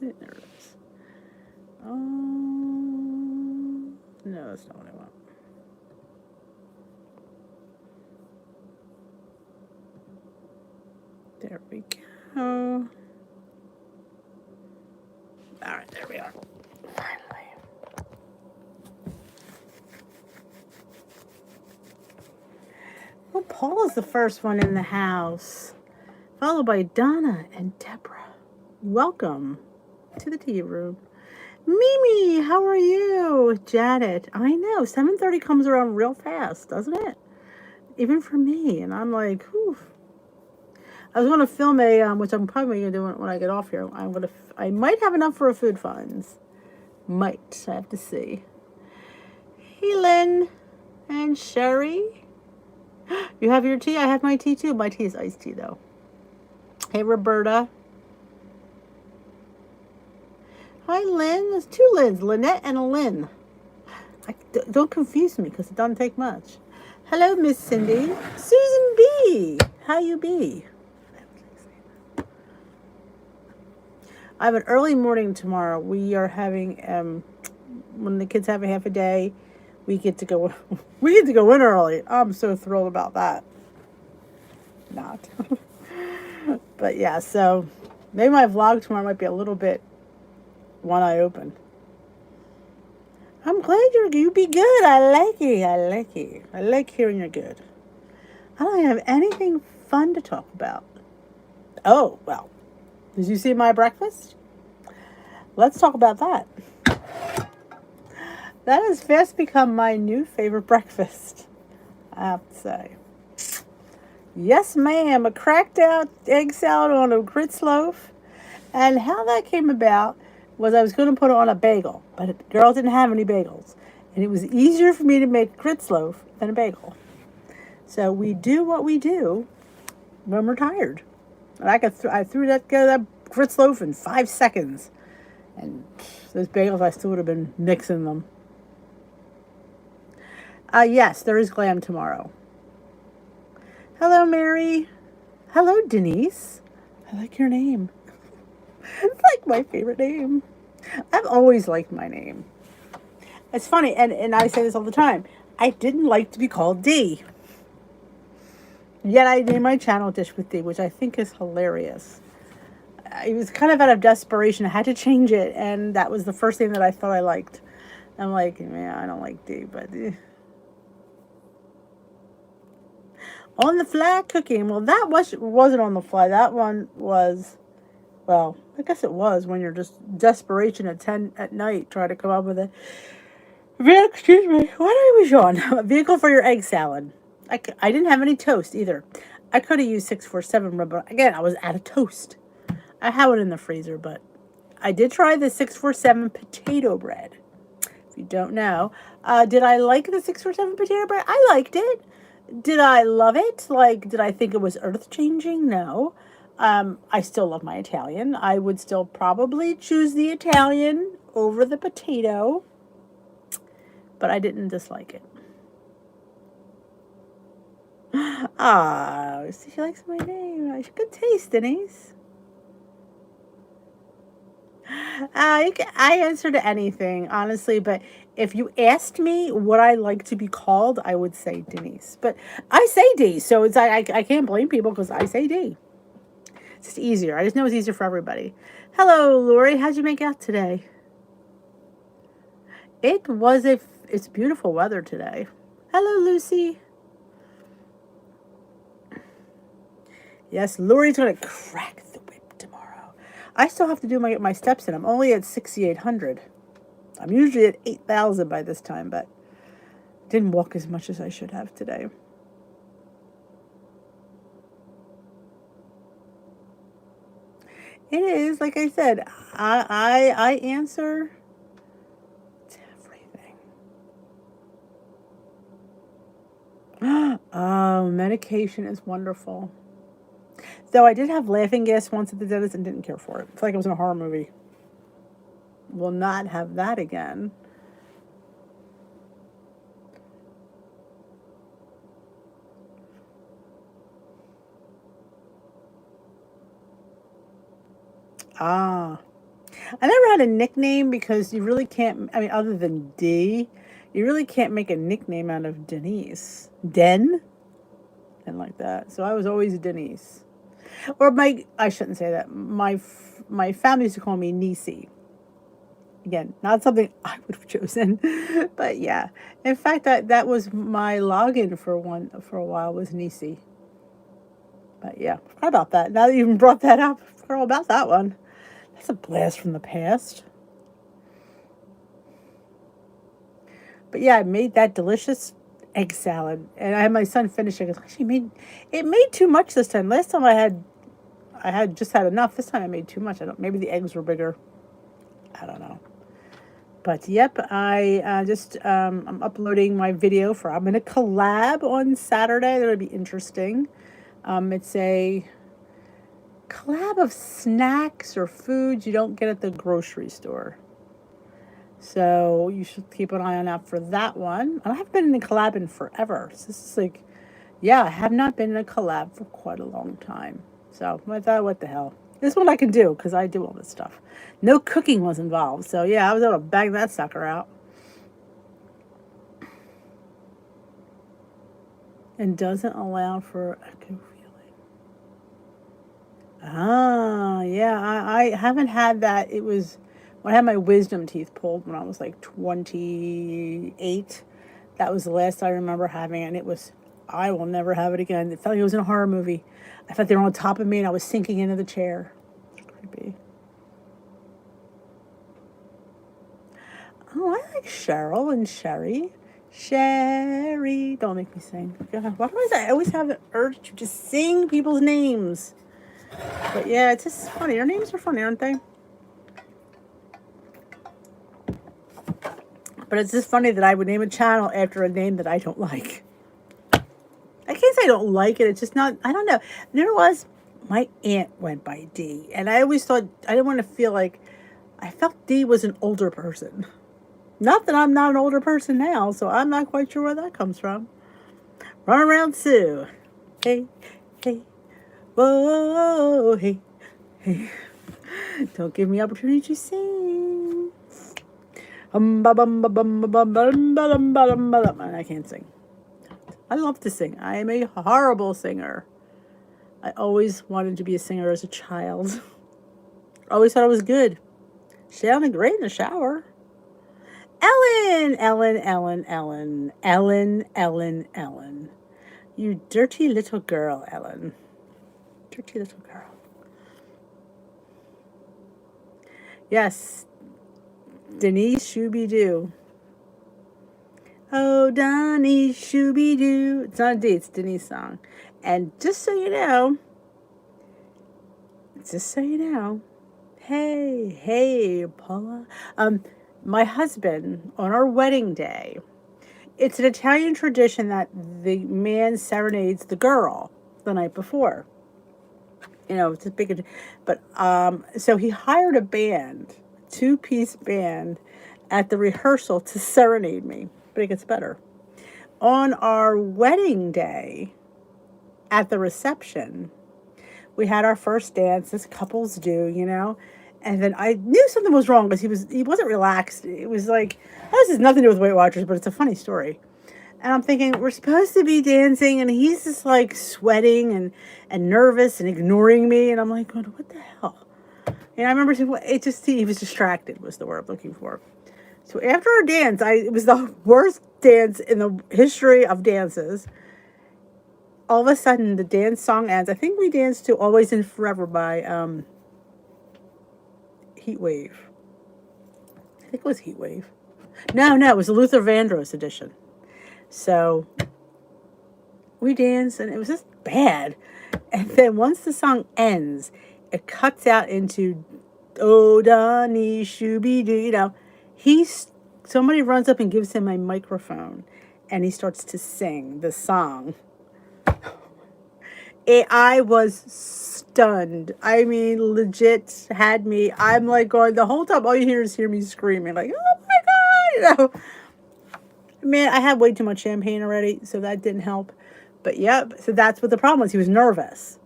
There it is. No, that's not what I want. There we go. All right, there we are. Finally. Well, Paul is the first one in the house, followed by Donna and Deborah. Welcome to the tea room. Mimi, how are you? Janet, I know, 7:30 comes around real fast, doesn't it? Even for me, and I'm like, whew. I was going to film which I'm probably going to do when I get off here. I might have enough for a food funds. Might, I have to see. Hey, Lynn and Sherry. You have your tea? I have my tea too. My tea is iced tea though. Hey, Roberta. Hi, Lynn. There's two Lyns, Lynette and a Lynn. Don't confuse me because it doesn't take much. Hello, Miss Cindy. Susan B. How you be? I have an early morning tomorrow. We are having when the kids have a half a day, we get to go in early. I'm so thrilled about that. Not. But yeah, so maybe my vlog tomorrow might be a little bit one eye open. I'm glad you be good. I like it. I like it. I like hearing you're good. I don't have anything fun to talk about. Oh, well. Did you see my breakfast? Let's talk about that. That has fast become my new favorite breakfast, I have to say. Yes, ma'am. A cracked out egg salad on a grits loaf. And how that came about was I was going to put it on a bagel, but the girl didn't have any bagels. And it was easier for me to make grits loaf than a bagel. So we do what we do when we're tired. And I threw that grits loaf in 5 seconds. And those bagels, I still would have been mixing them. Yes, there is glam tomorrow. Hello, Mary. Hello, Denise. I like your name. It's like my favorite name. I've always liked my name. It's funny, and I say this all the time. I didn't like to be called D. Yet I named my channel Dish with D, which I think is hilarious. It was kind of out of desperation. I had to change it, and that was the first thing that I thought I liked. I'm like, man, I don't like D, but... On the fly cooking. Well, that wasn't on the fly. That one was... Well, I guess it was when you're just desperation at 10 at night trying to come up with a... Excuse me. What are we on? A vehicle for your egg salad. I didn't have any toast either. I could have used 647, but again, I was out of toast. I have it in the freezer, but I did try the 647 potato bread. If you don't know, did I like the 647 potato bread? I liked it. Did I love it? Like, did I think it was earth-changing? No. I still love my Italian. I would still probably choose the Italian over the potato, but I didn't dislike it. Ah, she likes my name. Good taste, Denise. I answer to anything, honestly, but if you asked me what I like to be called, I would say Denise. But I say D, so it's I can't blame people because I say D. It's just easier. I just know it's easier for everybody. Hello, Lori. How'd you make out today? It's beautiful weather today. Hello, Lucy. Yes, Lori's going to crack the whip tomorrow. I still have to do my steps in. I'm only at 6,800. I'm usually at 8,000 by this time, but didn't walk as much as I should have today. It is, like I said, I answer to everything. Oh, medication is wonderful. Though I did have laughing gas once at the dentist and didn't care for it. It's like it was in a horror movie. Will not have that again. Ah. I never had a nickname because you really can't, I mean, other than D, you really can't make a nickname out of Denise. Den? And like that. So I was always Denise. Or I shouldn't say that. My family used to call me Nisi. Again, not something I would have chosen, but yeah. In fact, that was my login for a while was Nisi. But yeah, forgot about that. Now that you even brought that up, I forgot all about that one. That's a blast from the past. But yeah, I made that delicious egg salad, and I had my son finish it. Because actually made too much this time. Last time I had just had enough. This time I made too much. I don't. Maybe the eggs were bigger. I don't know. But yep, I I'm uploading my video for I'm in a collab on Saturday. That'll be interesting. It's a collab of snacks or foods you don't get at the grocery store. So you should keep an eye on out for that one. I haven't been in a collab in forever. So this is like, yeah, I have not been in a collab for quite a long time. So I thought, what the hell? This one I can do because I do all this stuff. No cooking was involved. So yeah, I was able to bang that sucker out. And doesn't allow for echo feeling. Ah, yeah, I haven't had that. It was when I had my wisdom teeth pulled when I was like 28. That was the last I remember having it. And it was, I will never have it again. It felt like it was in a horror movie. I felt they were on top of me and I was sinking into the chair. Creepy. Oh, I like Cheryl and Sherry. Sherry. Don't make me sing. God, why do I always have an urge to just sing people's names? But yeah, it's just funny. Their names are funny, aren't they? But it's just funny that I would name a channel after a name that I don't like. I can't say I don't like it. It's just not, I don't know. There was, my aunt went by D. And I always thought, I didn't want to feel like, I felt D was an older person. Not that I'm not an older person now, so I'm not quite sure where that comes from. Run around Sue. Hey, hey, whoa, hey, hey. Don't give me opportunity to sing. I can't sing. I love to sing. I am a horrible singer. I always wanted to be a singer as a child. I always thought I was good. Sounded great in the shower. Ellen, Ellen, Ellen, Ellen, Ellen, Ellen, Ellen. You dirty little girl, Ellen. Dirty little girl. Yes. Denise Shooby-Doo. Oh, Donnie Shooby-Doo. It's not a D, it's a Denise song. And just so you know, hey, Paula. My husband, on our wedding day, it's an Italian tradition that the man serenades the girl the night before. You know, it's a big, but so he hired a band, 2-piece band, at the rehearsal to serenade me. But it gets better. On our wedding day, at the reception, we had our first dance, as couples do, you know. And then I knew something was wrong because he wasn't relaxed. It was like, this has nothing to do with Weight Watchers, but it's a funny story. And I'm thinking, we're supposed to be dancing, and he's just like sweating and nervous and ignoring me. And I'm like, what the hell? And I remember he was distracted was the word I'm looking for. So after our dance, it was the worst dance in the history of dances. All of a sudden, the dance song ends. I think we danced to Always and Forever by Heat Wave. I think it was Heat Wave. No, it was the Luther Vandross edition. So we danced, and it was just bad. And then once the song ends, it cuts out into, oh, Donnie Shooby-Doo, you know. Somebody runs up and gives him a microphone, and he starts to sing the song. I was stunned. I mean, legit had me. I'm like going, the whole time, all you hear me screaming, like, oh my God, you know. Man, I had way too much champagne already, so that didn't help. But yep, so that's what the problem was. He was nervous.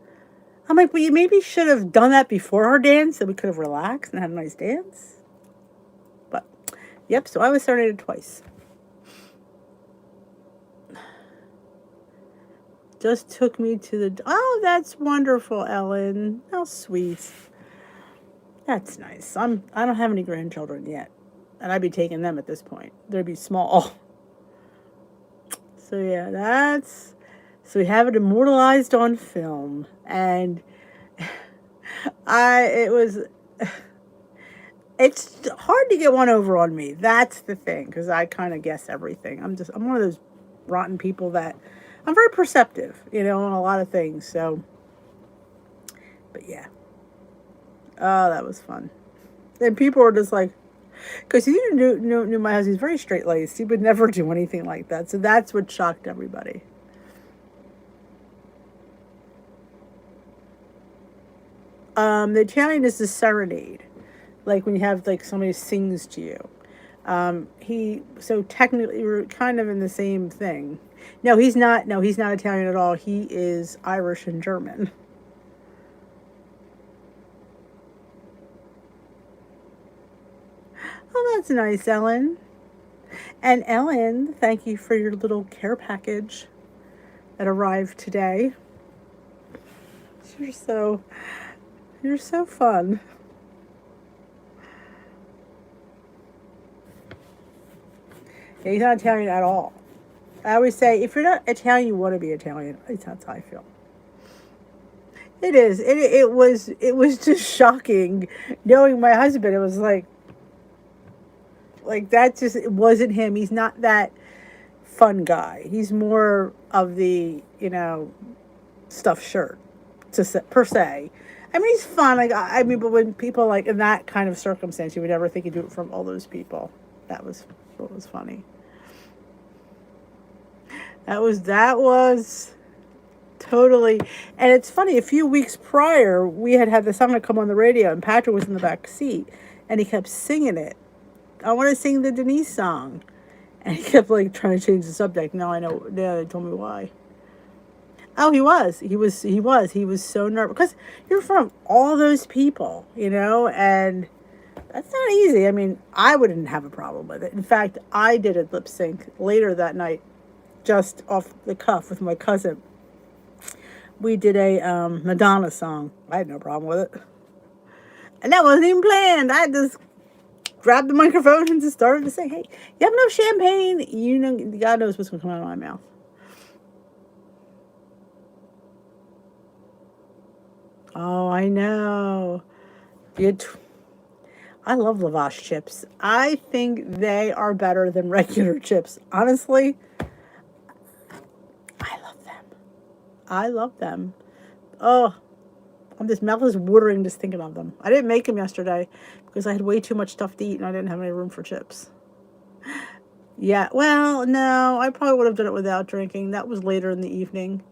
I'm like, well, you maybe should have done that before our dance so we could have relaxed and had a nice dance. But, yep, so I was serenaded twice. Just took me to the... Oh, that's wonderful, Ellen. How sweet. That's nice. I don't have any grandchildren yet. And I'd be taking them at this point. They'd be small. So, yeah, that's... So we have it immortalized on film. And it was... It's hard to get one over on me. That's the thing, because I kind of guess everything. I'm one of those rotten people that I'm very perceptive, on a lot of things. So, but yeah. Oh, that was fun. And people were just like, because you knew my husband, he's very straight laced. He would never do anything like that. So that's what shocked everybody. The Italian is the serenade. Like when you have like somebody sings to you. So technically we're kind of in the same thing. No, he's not Italian at all. He is Irish and German. Oh, that's nice, Ellen. And Ellen, thank you for your little care package that arrived today. You're so fun. Yeah, he's not Italian at all. I always say, if you're not Italian, you want to be Italian. At least that's how I feel. It is. It was just shocking knowing my husband. It was like that just, it wasn't him. He's not that fun guy. He's more of the, stuffed shirt per se. I mean, he's fun. But when people like in that kind of circumstance, you would never think he'd do it from all those people. That was what was funny. That was totally, and it's funny. A few weeks prior, we had the song come on the radio, and Patrick was in the back seat, and he kept singing it. I want to sing the Denise song, and he kept like trying to change the subject. Now I know. Yeah, they told me why. Oh, he was so nervous because you're from all those people, and that's not easy. I mean, I wouldn't have a problem with it. In fact, I did a lip sync later that night, just off the cuff with my cousin. We did a Madonna song. I had no problem with it. And that wasn't even planned. I just grabbed the microphone and just started to say, hey, you have no champagne? God knows what's going to come out of my mouth. Oh, I know. I love lavash chips. I think they are better than regular chips. Honestly, I love them. Oh, this mouth is watering just thinking of them. I didn't make them yesterday because I had way too much stuff to eat and I didn't have any room for chips. Yeah, well, no, I probably would have done it without drinking. That was later in the evening.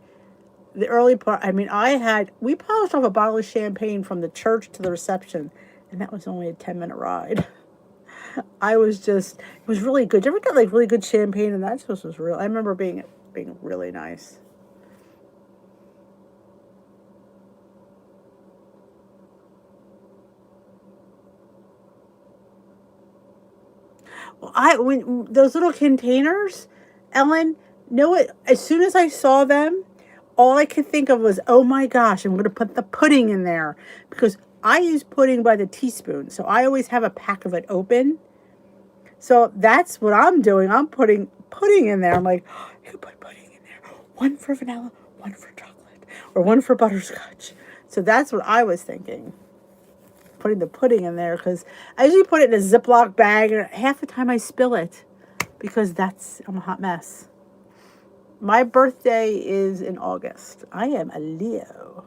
The early part, we polished off a bottle of champagne from the church to the reception, and that was only a 10-minute ride. It was really good. Did you ever get like really good champagne? And that just was real. I remember being really nice. Well, when those little containers, Ellen, as soon as I saw them, all I could think of was, oh my gosh, I'm going to put the pudding in there because I use pudding by the teaspoon. So I always have a pack of it open. So that's what I'm doing. I'm putting pudding in there. I'm like, oh, you can put pudding in there. One for vanilla, one for chocolate, or one for butterscotch. So that's what I was thinking. Putting the pudding in there because I usually put it in a Ziploc bag and half the time I spill it because I'm a hot mess. My birthday is in August. I am a Leo.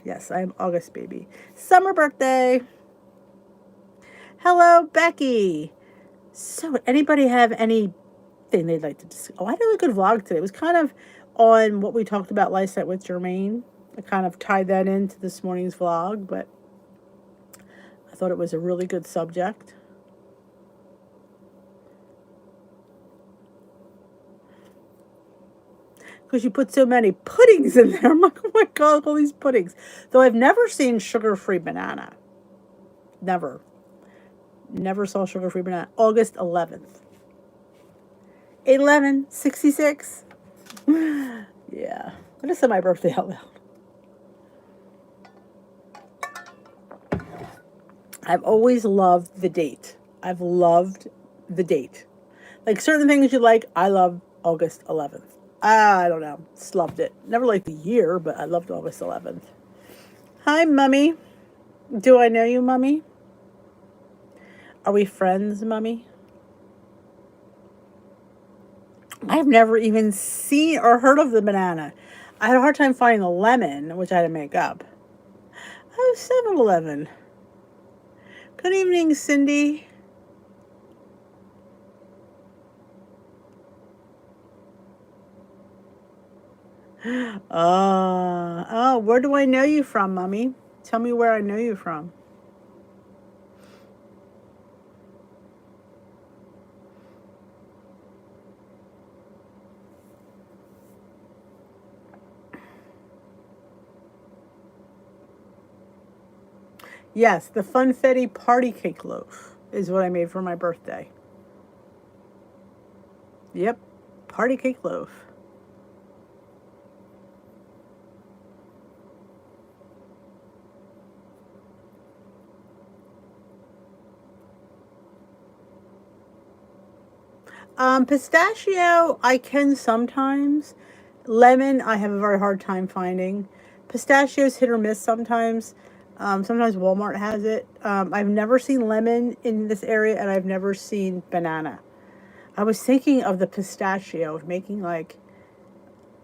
Yes, I am August baby. Summer birthday. Hello, Becky. So, anybody have anything they'd like to discuss? Oh, I did a good vlog today. It was kind of on what we talked about last night with Jermaine. I kind of tied that into this morning's vlog, but I thought it was a really good subject. because you put so many puddings in there. I'm like, oh my God, all these puddings. Though I've never seen sugar-free banana. Never. Never saw sugar-free banana. August 11th. 8/11/66. Yeah. I just said my birthday out loud. I've always loved the date. I've loved the date. Like certain things you like, I love August 11th. I don't know. Just loved it. Never liked the year, but I loved August 11th. Hi, Mummy. Do I know you, Mummy? Are we friends, Mummy? I've never even seen or heard of the banana. I had a hard time finding the lemon, which I had to make up. Oh, 7-Eleven. Good evening, Cindy. Oh, where do I know you from, Mummy? Tell me where I know you from. Yes, the Funfetti party cake loaf is what I made for my birthday. Yep, party cake loaf. Pistachio, I can sometimes. Lemon, I have a very hard time finding. Pistachio's hit or miss sometimes. Sometimes Walmart has it. I've never seen lemon in this area, and I've never seen banana. I was thinking of the pistachio, of making like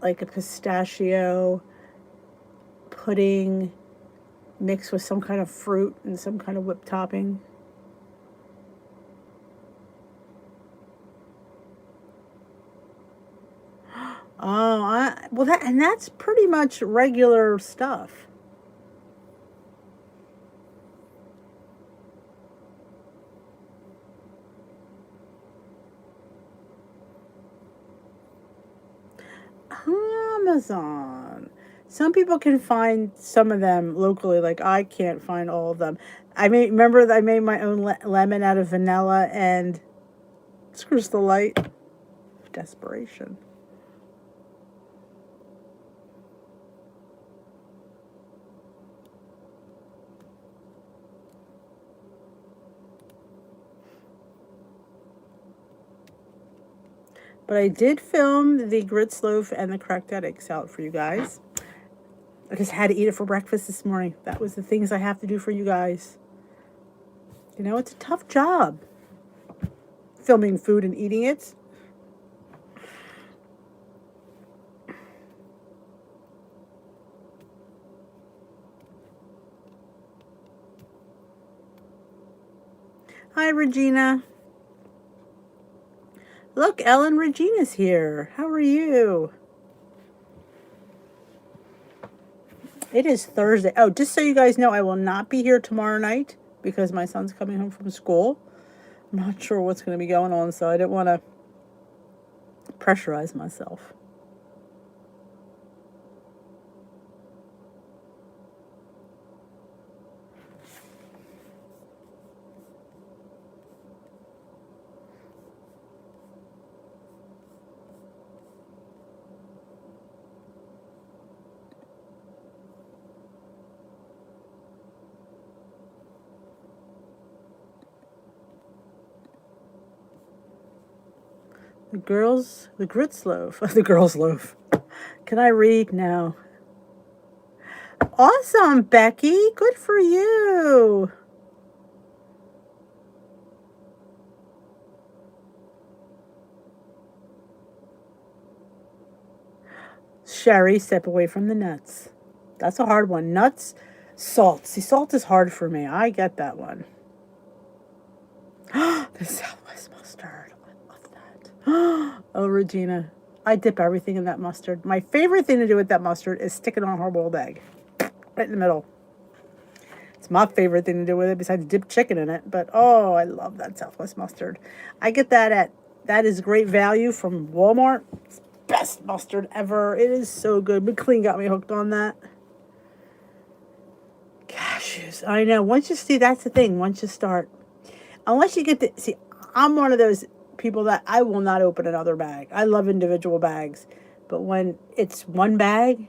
a pistachio pudding mixed with some kind of fruit and some kind of whipped topping. Oh, well, that's pretty much regular stuff. Amazon. Some people can find some of them locally, like I can't find all of them. Remember that I made my own lemon out of vanilla and Crystal Light. Desperation. But I did film the grits loaf and the cracked eggs out for you guys. I just had to eat it for breakfast this morning. That was the things I have to do for you guys. You know, it's a tough job. Filming food and eating it. Hi, Regina. Look, Ellen Regina's here. How are you? It is Thursday. Oh, just so you guys know, I will not be here tomorrow night because my son's coming home from school. I'm not sure what's going to be going on, so I didn't want to pressurize myself. The grits loaf. The girls' loaf. Can I read now? Awesome, Becky. Good for you. Sherry, step away from the nuts. That's a hard one. Nuts, salt. See, salt is hard for me. I get that one. The Southwest mustard. I love that. Oh, Regina. I dip everything in that mustard. My favorite thing to do with that mustard is stick it on a hard-boiled egg. Right in the middle. It's my favorite thing to do with it besides dip chicken in it. But, oh, I love that Southwest mustard. I get that is great value from Walmart. It's best mustard ever. It is so good. McLean got me hooked on that. Cashews. I know. Once you see, that's the thing. Once you start, unless you get to see, I'm one of those people that I will not open another bag. I love individual bags, but when it's one bag,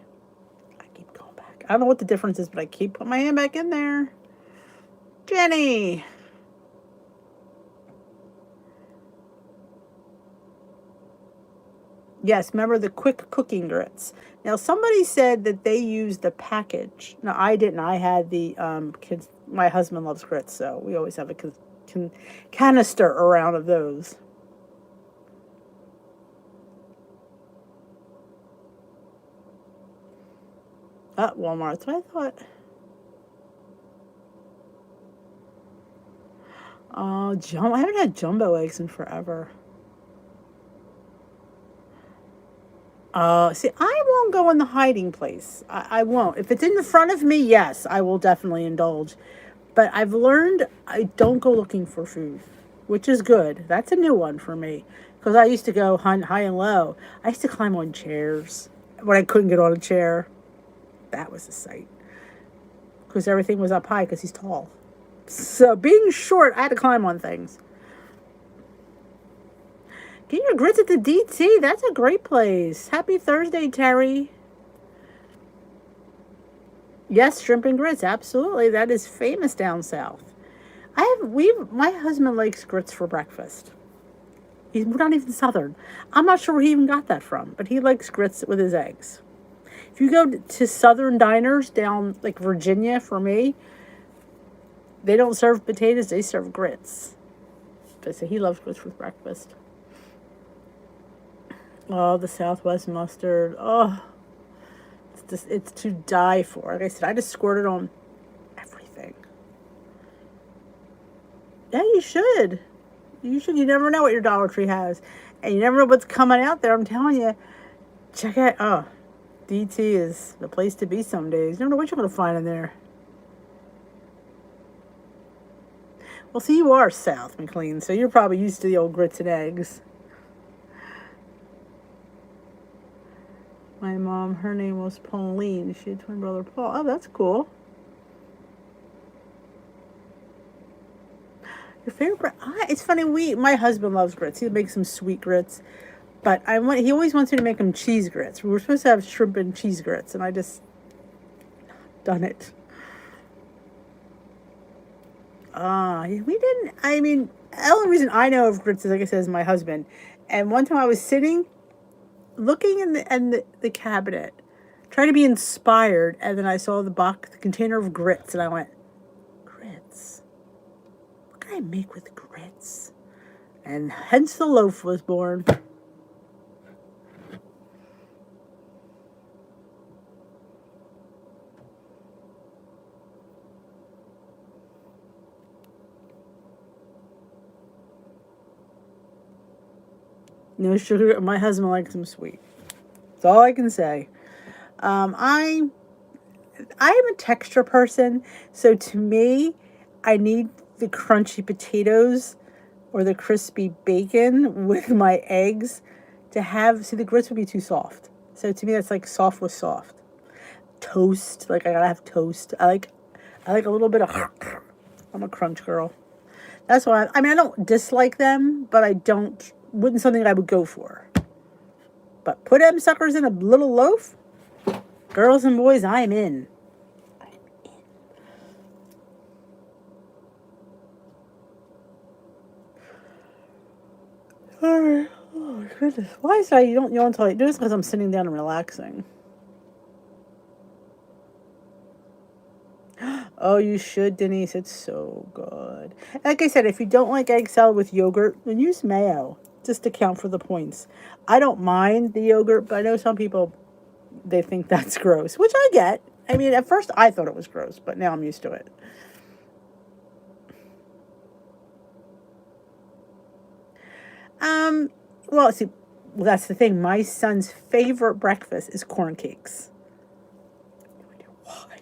I keep going back. I don't know what the difference is, but I keep putting my hand back in there. Jenny. Yes, remember the quick cooking grits. Now, somebody said that they used the package. No, I didn't. I had the kids. My husband loves grits, so we always have a canister around of those. At Walmart. That's what I thought. Oh, I haven't had jumbo eggs in forever. See, I won't go in the hiding place. I won't. If it's in the front of me, yes, I will definitely indulge. But I've learned I don't go looking for food, which is good. That's a new one for me. Because I used to go high and low. I used to climb on chairs when I couldn't get on a chair. That was a sight. Because everything was up high because he's tall. So being short, I had to climb on things. Get your grits at the DT. That's a great place. Happy Thursday, Terry. Yes, shrimp and grits. Absolutely. That is famous down south. My husband likes grits for breakfast. We're not even Southern. I'm not sure where he even got that from, but he likes grits with his eggs. If you go to Southern diners down like Virginia, for me, they don't serve potatoes, they serve grits. But so he loves grits with breakfast. Oh, the Southwest mustard. Oh, it's to die for. Like I said, I just squirted on everything. Yeah, you should. You should. You never know what your Dollar Tree has. And you never know what's coming out there. I'm telling you. Check out. Oh, DT is the place to be some days. You never know what you're going to find in there. Well, see, you are South, McLean, so you're probably used to the old grits and eggs. My mom, her name was Pauline. She had twin brother Paul. Oh, that's cool. Your favorite? It's funny. My husband loves grits. He makes some sweet grits, but he always wants me to make him cheese grits. We were supposed to have shrimp and cheese grits, and I just done it. We didn't. I mean, the only reason I know of grits is, like I said, is my husband. And one time I was sitting, looking in the cabinet, trying to be inspired, and then I saw the container of grits, and I went, grits? What can I make with grits? And hence the loaf was born. No sugar. My husband likes them sweet. That's all I can say. I am a texture person, so to me, I need the crunchy potatoes or the crispy bacon with my eggs to have. See, the grits would be too soft. So to me, that's like soft with soft. Toast, like I gotta have toast. I like a little bit of. I'm a crunch girl. That's why. I don't dislike them, but wouldn't something I would go for. But put them suckers in a little loaf. Girls and boys, I'm in. Alright. Oh, goodness. Why is that you don't yawn until I do this? Because I'm sitting down and relaxing. Oh, you should, Denise. It's so good. Like I said, if you don't like egg salad with yogurt, then use mayo. Just to count for the points. I don't mind the yogurt, but I know some people, they think that's gross, which I get. I mean, at first I thought it was gross, but now I'm used to it. Well, see, that's the thing. My son's favorite breakfast is corn cakes. Why?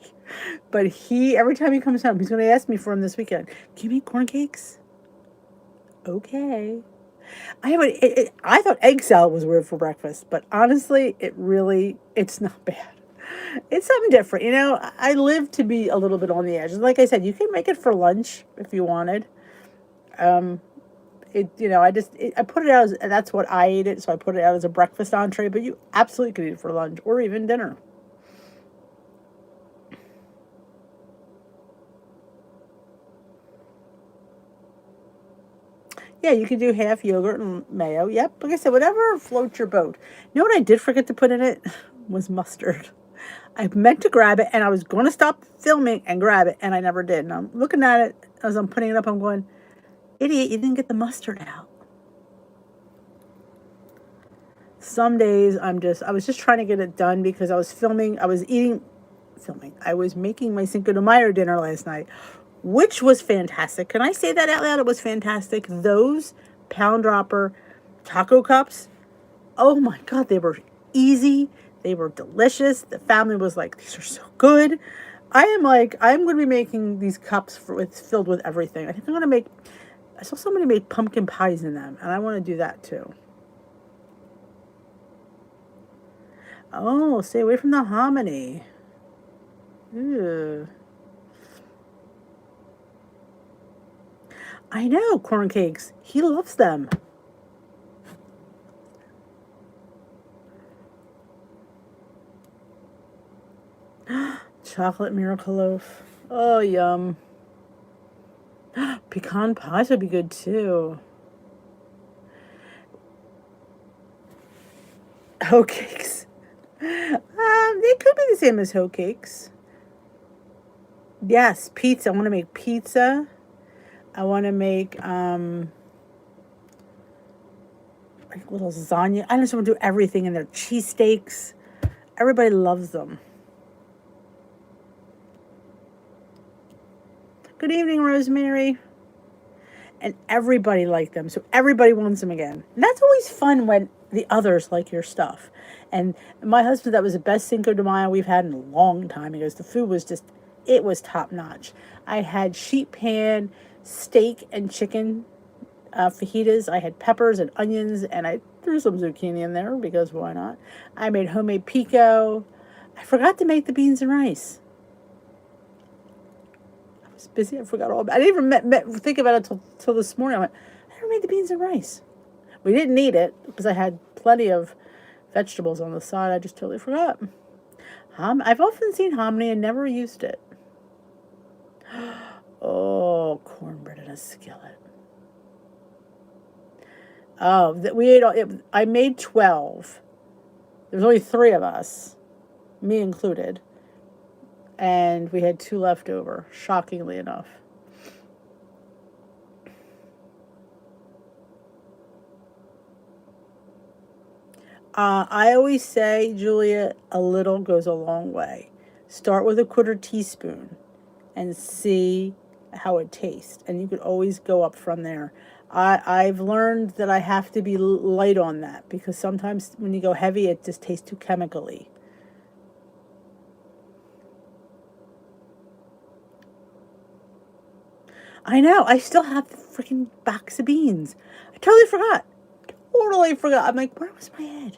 But every time he comes home, he's going to ask me for them this weekend. Can you make corn cakes? Okay. I thought egg salad was weird for breakfast, but honestly, it's not bad. It's something different, you know. I live to be a little bit on the edge. And like I said, you can make it for lunch if you wanted. Um, I put it out as, that's what I ate it, so I put it out as a breakfast entree, but you absolutely could eat it for lunch or even dinner. Yeah, you can do half yogurt and mayo. Yep, like I said, whatever floats your boat. You know what I did forget to put in it was mustard. I meant to grab it, and I was going to stop filming and grab it, and I never did. And I'm looking at it as I'm putting it up. I'm going, idiot, you didn't get the mustard out. Some days I was just trying to get it done because I was filming. I was making my Cinco de Mayo dinner last night, which was fantastic. Can I say that out loud? It was fantastic. Those pound dropper taco cups, oh my God, they were easy. They were delicious. The family was like, these are so good. I'm going to be making these cups filled with everything. I think I saw somebody make pumpkin pies in them, and I want to do that too. Oh, stay away from the hominy. Ew. I know, corn cakes. He loves them. Chocolate miracle loaf. Oh, yum. Pecan pies would be good too. Hoe cakes. They could be the same as hoe cakes. Yes, pizza. I want to make pizza. I want to make like little lasagna. I just want to do everything in there. Cheesesteaks. Everybody loves them. Good evening, Rosemary. And everybody liked them, so everybody wants them again. And that's always fun when the others like your stuff. And my husband, that was the best Cinco de Mayo we've had in a long time because the food was it was top notch. I had sheet pan, steak and chicken fajitas. I had peppers and onions, and I threw some zucchini in there because why not? I made homemade pico. I forgot to make the beans and rice. Busy. I forgot all about it. I didn't even think about it till this morning. I went, I never made the beans and rice. We didn't need it because I had plenty of vegetables on the side. I just totally forgot. I've often seen hominy and never used it. Oh, cornbread in a skillet. Oh, we ate. I made 12. There was only 3 of us, me included. And we had 2 left over, shockingly enough. I always say, Julia, a little goes a long way. Start with a 1/4 teaspoon and see how it tastes. And you could always go up from there. I've learned that I have to be light on that because sometimes when you go heavy, it just tastes too chemically. I know. I still have the freaking box of beans. I totally forgot. Totally forgot. I'm like, where was my head?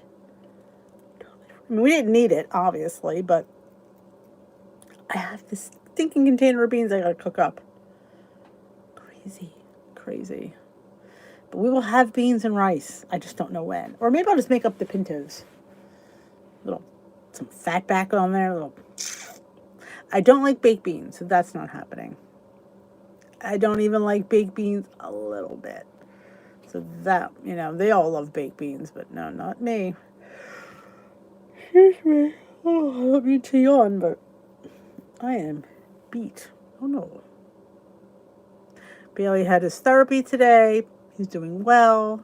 I mean, we didn't need it, obviously, but I have this stinking container of beans I gotta cook up. Crazy. Crazy. But we will have beans and rice. I just don't know when. Or maybe I'll just make up the pintos. Some fat back on there. I don't like baked beans, so that's not happening. I don't even like baked beans a little bit. So that, they all love baked beans, but no, not me. Excuse me. Oh, I don't mean to yawn, but I am beat. Oh no. Bailey had his therapy today. He's doing well.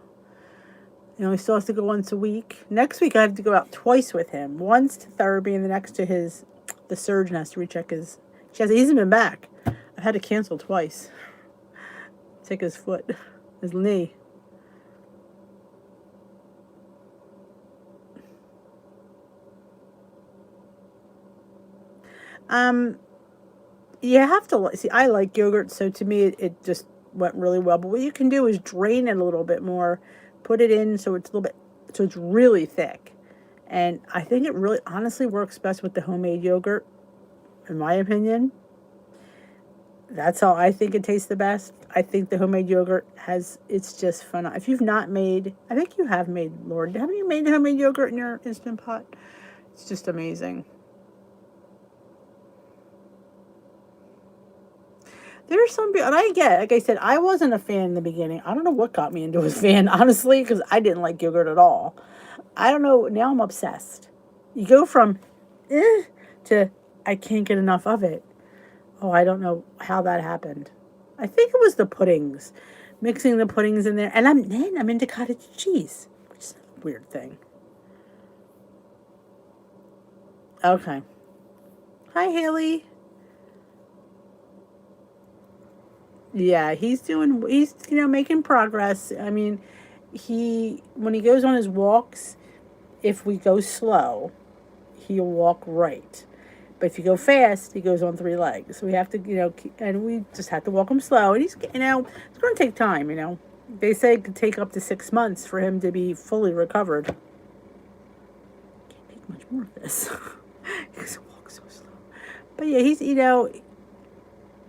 He still has to go once a week. Next week I have to go out twice with him. Once to therapy and the next to the surgeon has to recheck he hasn't been back. I've had to cancel twice. Take his foot, his knee. You have to see. I like yogurt, so to me, it just went really well. But what you can do is drain it a little bit more, put it in so it's a little bit, so it's really thick. And I think it really honestly works best with the homemade yogurt, in my opinion. That's how I think it tastes the best. I think the homemade yogurt it's just fun. If you've not made, I think you have made, Lord, haven't you made homemade yogurt in your Instant Pot? It's just amazing. There's some people, and like I said, I wasn't a fan in the beginning. I don't know what got me into a fan, honestly, because I didn't like yogurt at all. I don't know, now I'm obsessed. You go from, to, I can't get enough of it. Oh, I don't know how that happened. I think it was the puddings. Mixing the puddings in there. And I'm into cottage cheese, which is a weird thing. Okay. Hi, Haley. Yeah, he's making progress. I mean, when he goes on his walks, if we go slow, he'll walk right. But if you go fast, he goes on 3 legs. So we have to, and we just have to walk him slow. And it's going to take time, They say it could take up to 6 months for him to be fully recovered. Can't take much more of this. Because he walks so slow. But yeah,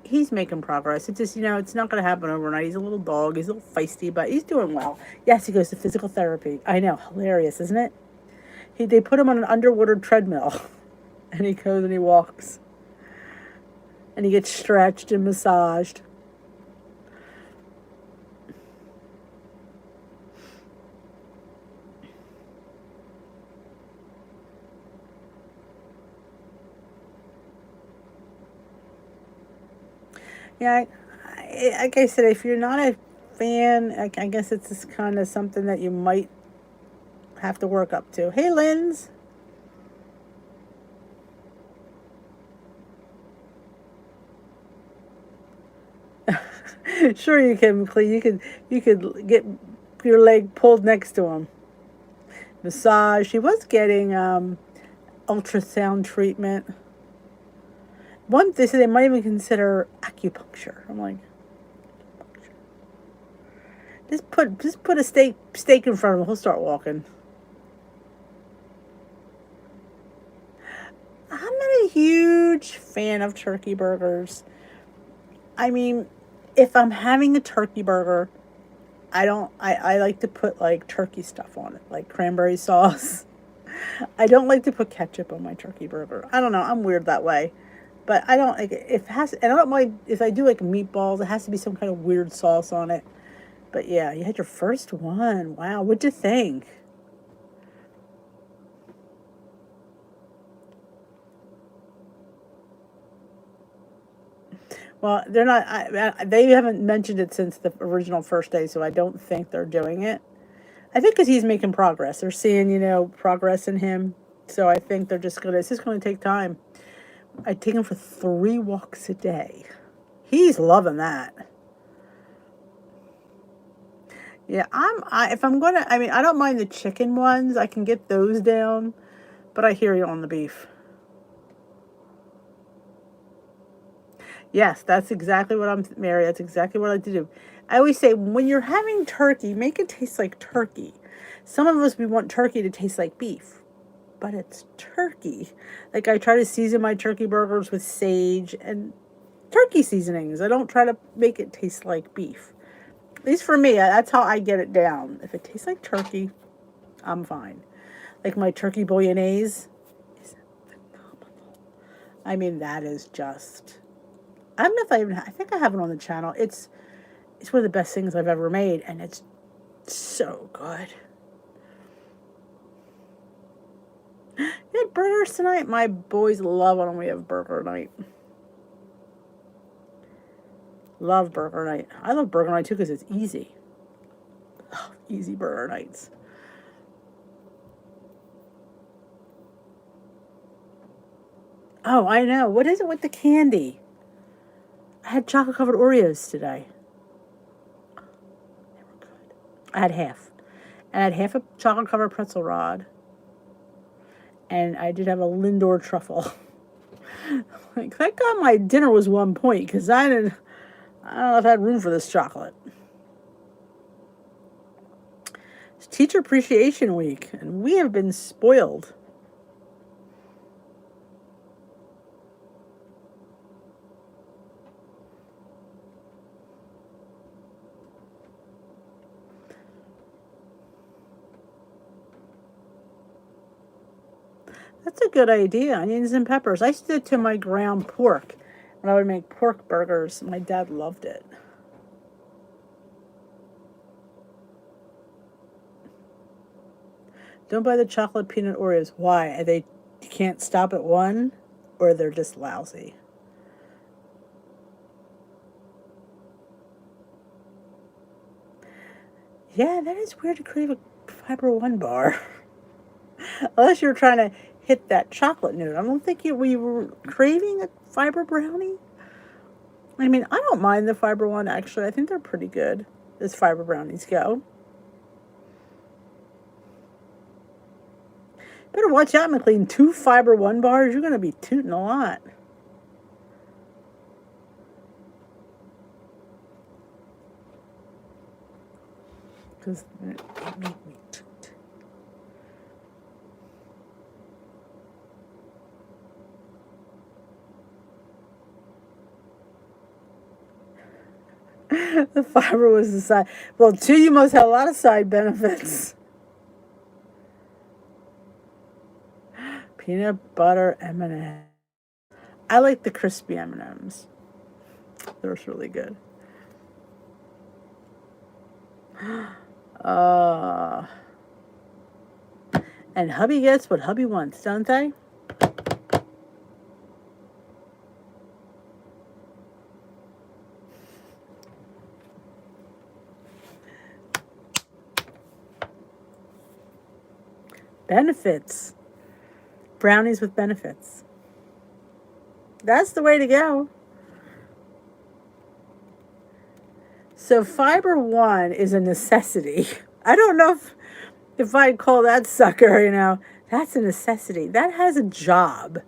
he's making progress. It's just, it's not going to happen overnight. He's a little dog. He's a little feisty, but he's doing well. Yes, he goes to physical therapy. I know. Hilarious, isn't it? They put him on an underwater treadmill. And he goes and he walks. And he gets stretched and massaged. Yeah, like I said, if you're not a fan, I guess it's just kind of something that you might have to work up to. Hey, Linz. Sure, you can, Clee. You could get your leg pulled next to him. Massage. He was getting ultrasound treatment. They said they might even consider acupuncture. I'm like, just put a steak in front of him. He'll start walking. I'm not a huge fan of turkey burgers. I mean, if I'm having a turkey burger, I like to put like turkey stuff on it, like cranberry sauce. I don't like to put ketchup on my turkey burger. I don't know, I'm weird that way. But I don't like and I don't mind if I do like meatballs, it has to be some kind of weird sauce on it. But yeah, you had your first one. Wow, what'd you think? Well, they're not. They haven't mentioned it since the original first day, so I don't think they're doing it. I think because he's making progress. They're seeing, progress in him. So I think they're just gonna. It's just gonna take time. I take him for 3 walks a day. He's loving that. Yeah, if I'm gonna. I mean, I don't mind the chicken ones. I can get those down, but I hear you on the beef. Yes, that's exactly what Mary, that's exactly what I like to do. I always say, when you're having turkey, make it taste like turkey. Some of us, we want turkey to taste like beef, but it's turkey. Like, I try to season my turkey burgers with sage and turkey seasonings. I don't try to make it taste like beef. At least for me, that's how I get it down. If it tastes like turkey, I'm fine. Like my turkey bolognese is phenomenal. I mean, that is just... I don't know if I think I have it on the channel. It's one of the best things I've ever made, and it's so good. You had burgers tonight? My boys love when we have burger night. Love burger night. I love burger night too because it's easy. Oh, easy burger nights. Oh, I know. What is it with the candy? I had chocolate-covered Oreos today. They were good. I had half. And I had half a chocolate-covered pretzel rod. And I did have a Lindor truffle. Like, thank God my dinner was 1 point, because I I don't know if I had room for this chocolate. It's Teacher Appreciation Week, and we have been spoiled. That's a good idea. Onions and peppers. I used to do it to my ground pork when I would make pork burgers. My dad loved it. Don't buy the chocolate peanut Oreos. Why? They can't stop at one, or they're just lousy. Yeah, that is weird to crave a Fiber One bar. Unless you're trying to hit that chocolate note. I don't think we were craving a fiber brownie. I mean, I don't mind the Fiber One, actually. I think they're pretty good as fiber brownies go. Better watch out, McLean. 2 Fiber One bars, you're going to be tooting a lot. Because it made me toot. The fiber was the side. Well, too, you must have a lot of side benefits. Peanut butter M&M. I like the crispy M&Ms. They're really good. And hubby gets what hubby wants, don't they? Benefits. Brownies with benefits. That's the way to go. So Fiber One is a necessity. I don't know if I'd call that sucker, that's a necessity. That has a job.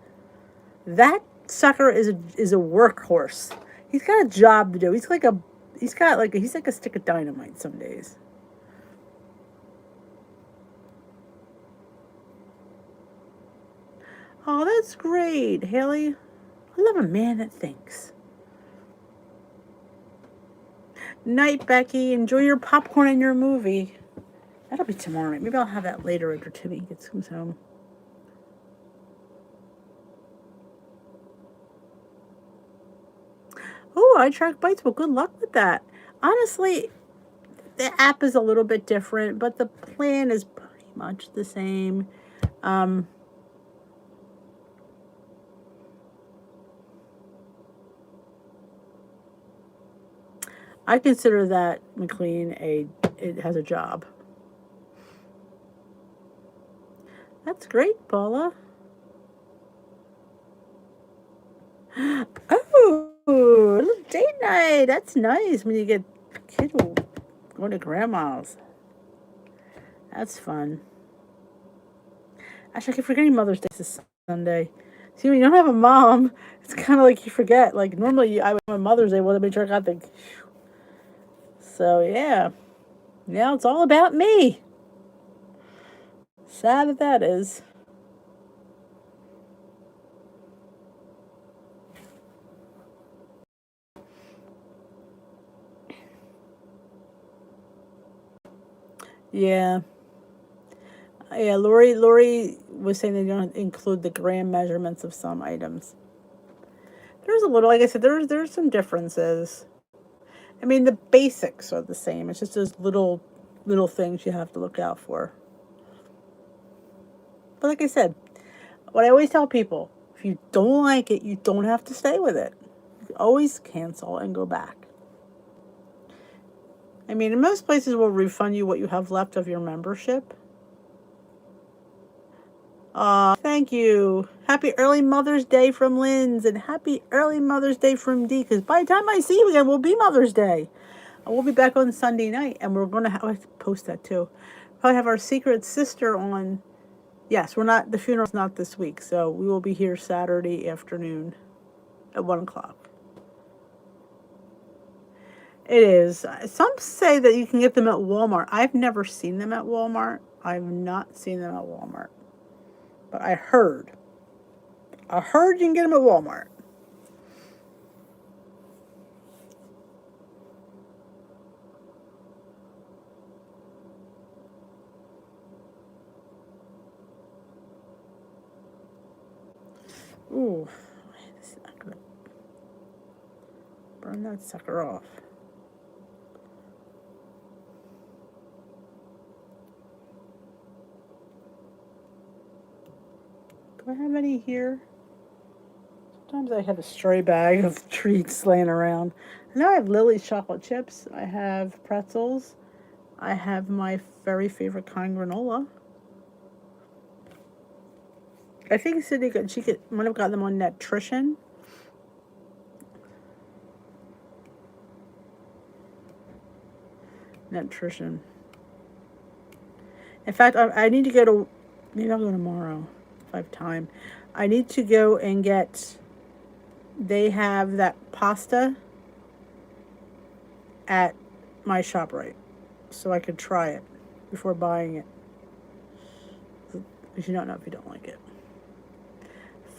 That sucker is a workhorse. He's got a job to do. He's like a stick of dynamite some days. Oh, that's great, Haley. I love a man that thinks. Night, Becky. Enjoy your popcorn and your movie. That'll be tomorrow night. Maybe I'll have that later after Timmy comes home. Oh, I track bites. Well, good luck with that. Honestly, the app is a little bit different, but the plan is pretty much the same. I consider that McLean it has a job. That's great, Paula. Oh, a little date night. That's nice when you get kid going to grandma's. That's fun. Actually, I keep forgetting Mother's Day is Sunday. See, when you don't have a mom, it's kind of like you forget. Like, normally I would have Mother's Day. Well, to make sure I got the... So, yeah. Now it's all about me. Sad that is. Yeah. Yeah, Lori was saying they don't include the gram measurements of some items. There's a little, like I said, there's some differences. I mean, the basics are the same. It's just those little things you have to look out for. But like I said, what I always tell people, if you don't like it, you don't have to stay with it. You always cancel and go back. I mean, in most places will refund you what you have left of your membership. Thank you. Happy early Mother's Day from Lynn's, and happy early Mother's Day from Dee, because by the time I see you again, will be Mother's Day. We'll be back on Sunday night, and we're going to have, I have to post that too. Probably have our secret sister on. Yes, the funeral's not this week, so we will be here Saturday afternoon at 1 o'clock. It is. Some say that you can get them at Walmart. I've never seen them at Walmart. I've not seen them at Walmart. But I heard. I heard you can get them at Walmart. Ooh. This is not gonna burn that sucker off. Do I have any here? Sometimes I have a stray bag of treats laying around. Now I have Lily's chocolate chips. I have pretzels. I have my very favorite kind granola. I think Cindy might have got them on Nutrition. Nutrition. In fact, I need to go to, maybe I'll go tomorrow if I have time. I need to go and get, they have that pasta at my ShopRite, so I could try it before buying it. Because you don't know if you don't like it.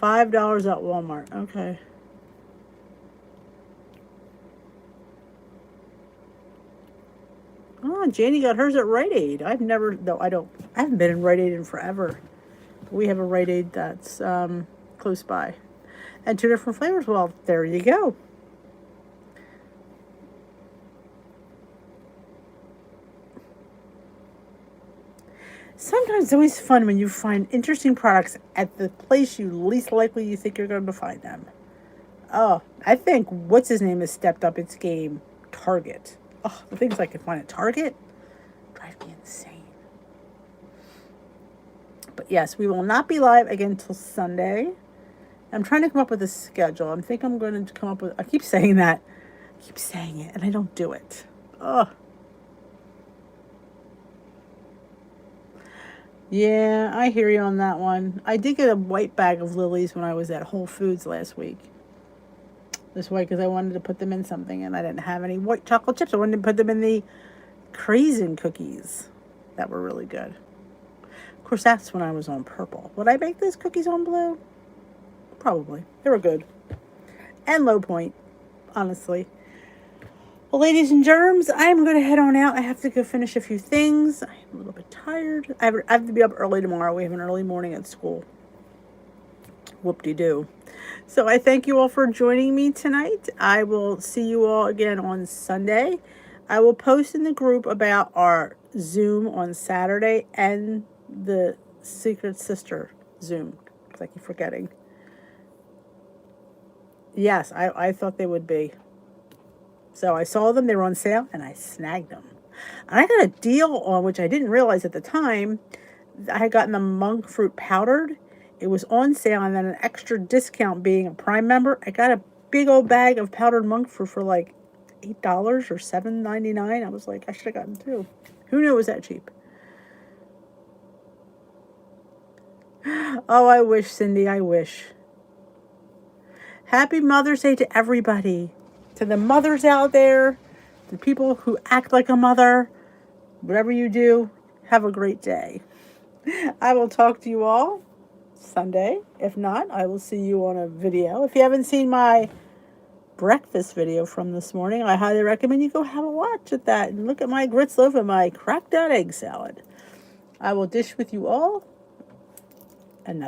$5 at Walmart. Okay. Oh, Janie got hers at Rite Aid. I haven't been in Rite Aid in forever. We have a Rite Aid that's close by. And 2 different flavors. Well, there you go. Sometimes it's always fun when you find interesting products at the place you least likely you think you're going to find them. Oh, I think what's his name has stepped up its game. Target. Oh, the things I can find at Target drive me insane. But yes, we will not be live again until Sunday. I'm trying to come up with a schedule. I think I'm going to come up with, I keep saying that. I keep saying it and I don't do it. Oh. Yeah, I hear you on that one. I did get a white bag of Lily's when I was at Whole Foods last week. This way, because I wanted to put them in something, and I didn't have any white chocolate chips. I wanted to put them in the Craisin cookies that were really good. Of course, that's when I was on purple. Would I make those cookies on blue? Probably. They were good. And low point, honestly. Well, ladies and germs, I'm going to head on out. I have to go finish a few things. I'm a little bit tired. I have to be up early tomorrow. We have an early morning at school. Whoop-de-doo. So I thank you all for joining me tonight. I will see you all again on Sunday. I will post in the group about our Zoom on Saturday and the Secret Sister Zoom, because I keep forgetting. Yes, I thought they would be. So I saw them. They were on sale, and I snagged them. And I got a deal on, which I didn't realize at the time. I had gotten the monk fruit powdered. It was on sale, and then an extra discount being a Prime member. I got a big old bag of powdered monk fruit for like $8 or $7.99. I was like, I should have gotten 2. Who knew it was that cheap? Oh, I wish, Cindy, I wish. Happy Mother's Day to everybody. To the mothers out there, the people who act like a mother, whatever you do, have a great day. I will talk to you all Sunday. If not, I will see you on a video. If you haven't seen my breakfast video from this morning, I highly recommend you go have a watch at that and look at my grits loaf and my cracked out egg salad. I will dish with you all